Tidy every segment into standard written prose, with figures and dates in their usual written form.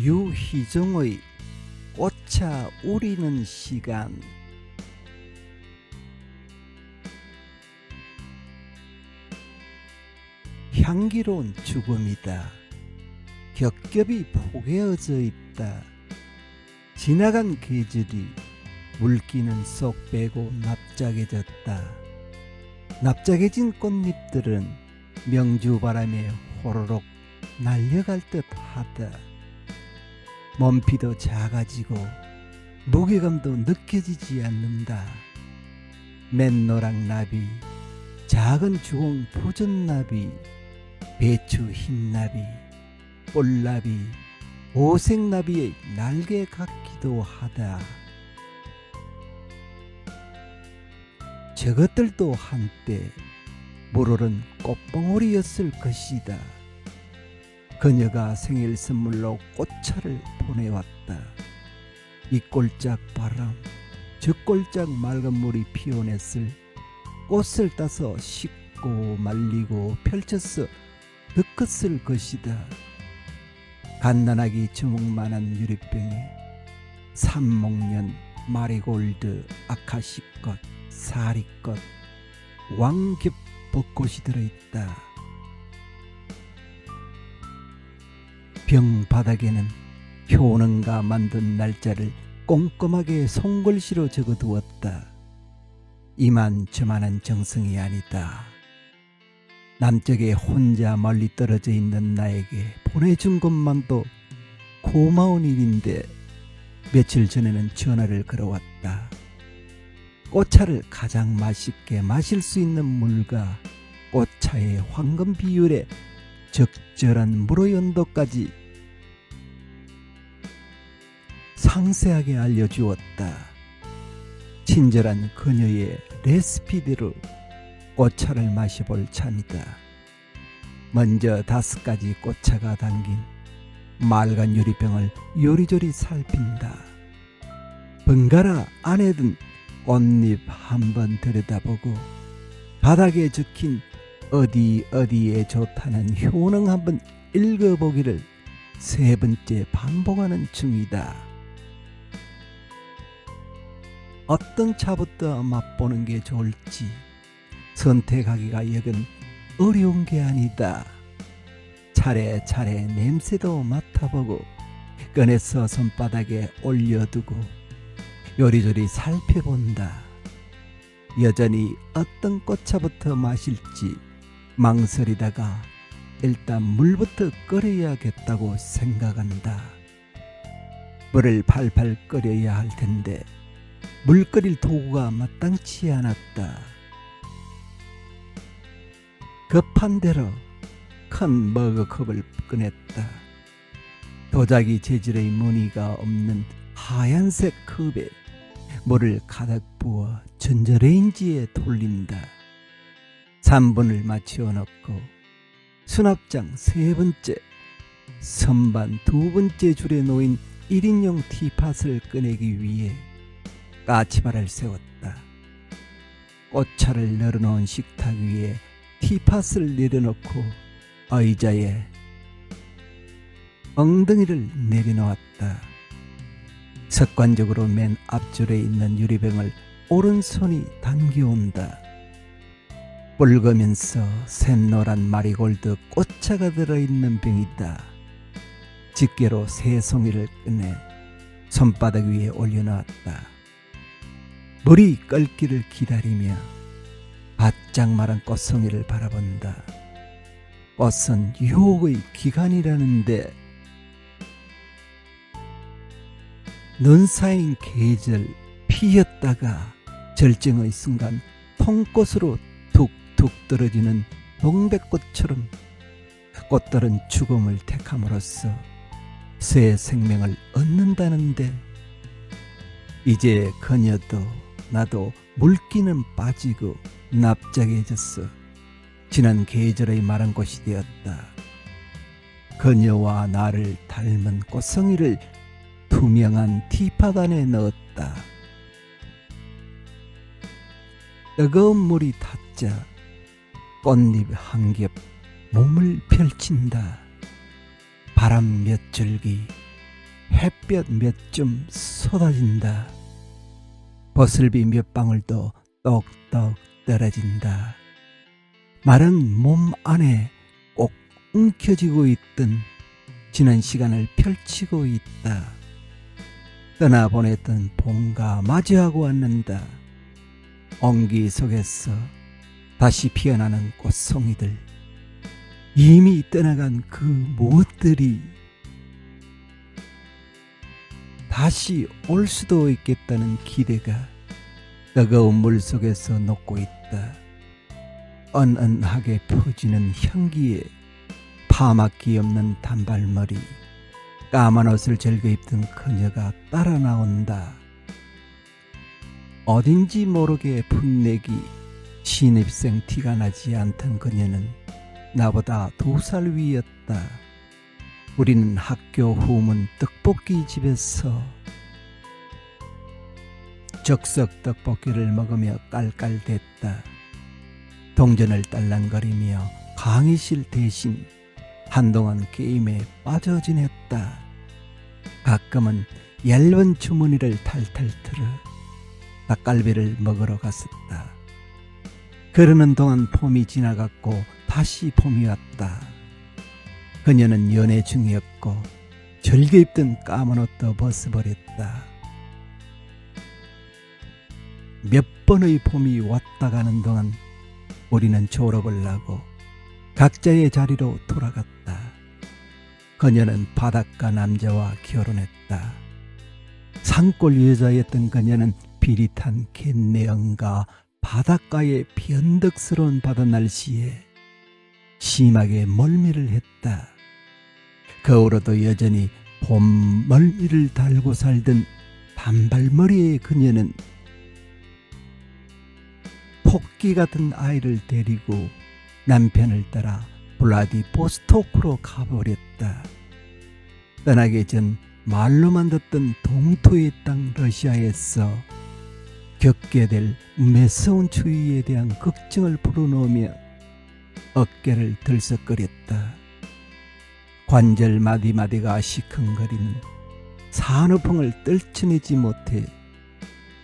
유희정의 꽃차 우리는 시간. 향기로운 죽음이다. 겹겹이 포개어져 있다. 지나간 계절이 물기는 쏙 빼고 납작해졌다. 납작해진 꽃잎들은 명주바람에 호로록 날려갈 듯하다. 몸피도 작아지고 무게감도 느껴지지 않는다. 맨노랑 나비, 작은 주홍 푸른나비, 배추 흰나비, 뿔나비, 오색나비의 날개 같기도 하다. 저것들도 한때 물오른 꽃봉오리였을 것이다. 그녀가 생일 선물로 꽃차를 보내왔다. 이 꼴짝 바람, 저 꼴짝 맑은 물이 피어냈을 꽃을 따서 씻고 말리고 펼쳐서 덮었을 것이다. 갓난아기 주먹만한 유리병에 삼목련, 마리골드, 아카시꽃, 사리꽃, 왕겹 벚꽃이 들어있다. 병 바닥에는 효능가 만든 날짜를 꼼꼼하게 손글씨로 적어두었다. 이만저만한 정성이 아니다. 남쪽에 혼자 멀리 떨어져 있는 나에게 보내준 것만도 고마운 일인데 며칠 전에는 전화를 걸어왔다. 꽃차를 가장 맛있게 마실 수 있는 물과 꽃차의 황금 비율에 적절한 물의 온도까지 상세하게 알려주었다. 친절한 그녀의 레시피대로 꽃차를 마셔볼 참이다. 먼저 5가지 꽃차가 담긴 맑은 유리병을 요리조리 살핀다. 번갈아 안에 든 꽃잎 한번 들여다보고 바닥에 적힌 어디에 좋다는 효능 한번 읽어보기를 3번째 반복하는 중이다. 어떤 차부터 맛보는 게 좋을지 선택하기가 여간 어려운 게 아니다. 차례차례 냄새도 맡아보고 꺼내서 손바닥에 올려두고 요리조리 살펴본다. 여전히 어떤 꽃차부터 마실지 망설이다가 일단 물부터 끓여야겠다고 생각한다. 물을 팔팔 끓여야 할 텐데 물 끓일 도구가 마땅치 않았다. 급한 대로 큰 머그컵을 꺼냈다. 도자기 재질의 무늬가 없는 하얀색 컵에 물을 가득 부어 전자레인지에 돌린다. 3분을 맞추어 넣고 수납장 3번째, 선반 2번째 줄에 놓인 1인용 티팟을 꺼내기 위해 까치발을 세웠다. 꽃차를 널어놓은 식탁 위에 티팟을 내려놓고 의자에 엉덩이를 내려놓았다. 습관적으로 맨 앞줄에 있는 유리병을 오른손이 당겨온다. 붉으면서 샛노란 마리골드 꽃차가 들어있는 병이다. 집게로 3송이를 꺼내 손바닥 위에 올려놓았다. 물이 끓기를 기다리며 바짝 마른 꽃송이를 바라본다. 꽃은 유혹의 기간이라는데 눈 쌓인 계절 피었다가 절정의 순간 통꽃으로 툭툭 떨어지는 동백꽃처럼 꽃들은 죽음을 택함으로써 새 생명을 얻는다는데 이제 그녀도 나도 물기는 빠지고 납작해졌어 지난 계절의 마른 꽃이 되었다. 그녀와 나를 닮은 꽃송이를 투명한 티팟 안에 넣었다. 뜨거운 물이 닿자 꽃잎 한 겹 몸을 펼친다. 바람 몇 줄기 햇볕 몇 점 쏟아진다. 버슬비 몇 방울도 똑똑 떨어진다. 마른 몸 안에 꼭 움켜쥐고 있던 지난 시간을 펼치고 있다. 떠나보냈던 봄과 마주하고 왔는다. 온기 속에서 다시 피어나는 꽃송이들, 이미 떠나간 그 무엇들이 다시 올 수도 있겠다는 기대가 뜨거운 물 속에서 녹고 있다. 은은하게 퍼지는 향기에 파막기 없는 단발머리, 까만 옷을 즐겨 입던 그녀가 따라 나온다. 어딘지 모르게 풋내기 신입생 티가 나지 않던 그녀는 나보다 2살 위였다. 우리는 학교 후문 떡볶이 집에서 즉석 떡볶이를 먹으며 깔깔댔다. 동전을 딸랑거리며 강의실 대신 한동안 게임에 빠져 지냈다. 가끔은 얇은 주머니를 탈탈 틀어 닭갈비를 먹으러 갔었다. 그러는 동안 봄이 지나갔고 다시 봄이 왔다. 그녀는 연애 중이었고 즐겨 입던 까만 옷도 벗어버렸다. 몇 번의 봄이 왔다 가는 동안 우리는 졸업을 하고 각자의 자리로 돌아갔다. 그녀는 바닷가 남자와 결혼했다. 산골 여자였던 그녀는 비릿한 갯내음과 바닷가의 변덕스러운 바다 날씨에 심하게 멀미를 했다. 거울에도 여전히 봄 멀미를 달고 살던 단발머리의 그녀는 토끼 같은 아이를 데리고 남편을 따라 블라디보스토크로 가버렸다. 떠나기 전 말로만 듣던 동토의 땅 러시아에서 겪게 될 매서운 추위에 대한 걱정을 불어넣으며 어깨를 들썩거렸다. 관절 마디마디가 시큰거리는 산후풍을 떨쳐내지 못해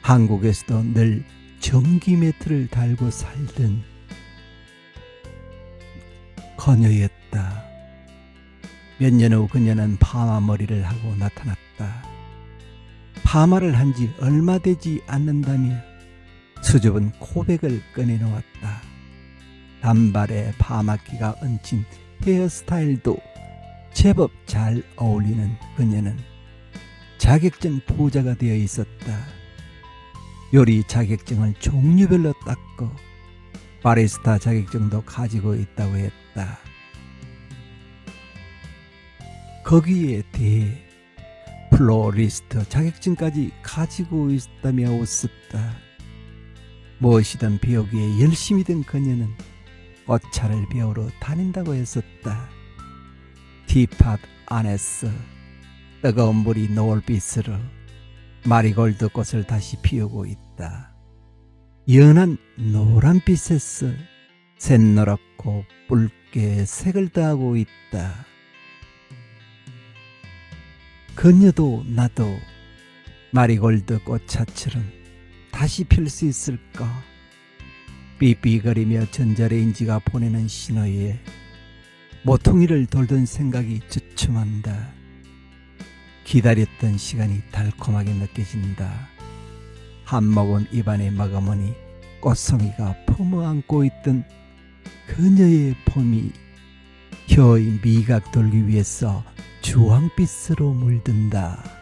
한국에서도 늘 전기 매트를 달고 살던 그녀였다. 몇 년 후 그녀는 파마 머리를 하고 나타났다. 파마를 한 지 얼마 되지 않는다며 수줍은 고백을 꺼내놓았다. 단발에 파마기가 얹힌 헤어스타일도 제법 잘 어울리는 그녀는 자격증 부자가 되어 있었다. 요리 자격증을 종류별로 땄고 바리스타 자격증도 가지고 있다고 했다. 거기에 대해 플로리스트 자격증까지 가지고 있다며 웃었다. 무엇이든 배우기에 열심히 된 그녀는 꽃차를 배우러 다닌다고 했었다. 티팟 안에서 뜨거운 물이 노을빛으로 마리골드 꽃을 다시 피우고 있다. 연한 노란빛에서 샛노랗고 붉게 색을 더하고 있다. 그녀도 나도 마리골드 꽃차처럼 다시 필 수 있을까? 삐삐거리며 전자레인지가 보내는 신호에 모퉁이를 돌던 생각이 주춤한다. 기다렸던 시간이 달콤하게 느껴진다. 한 모금 입안에 머금으니 꽃송이가 품어안고 있던 그녀의 봄이 혀의 미각 돌기 위해서 주황빛으로 물든다.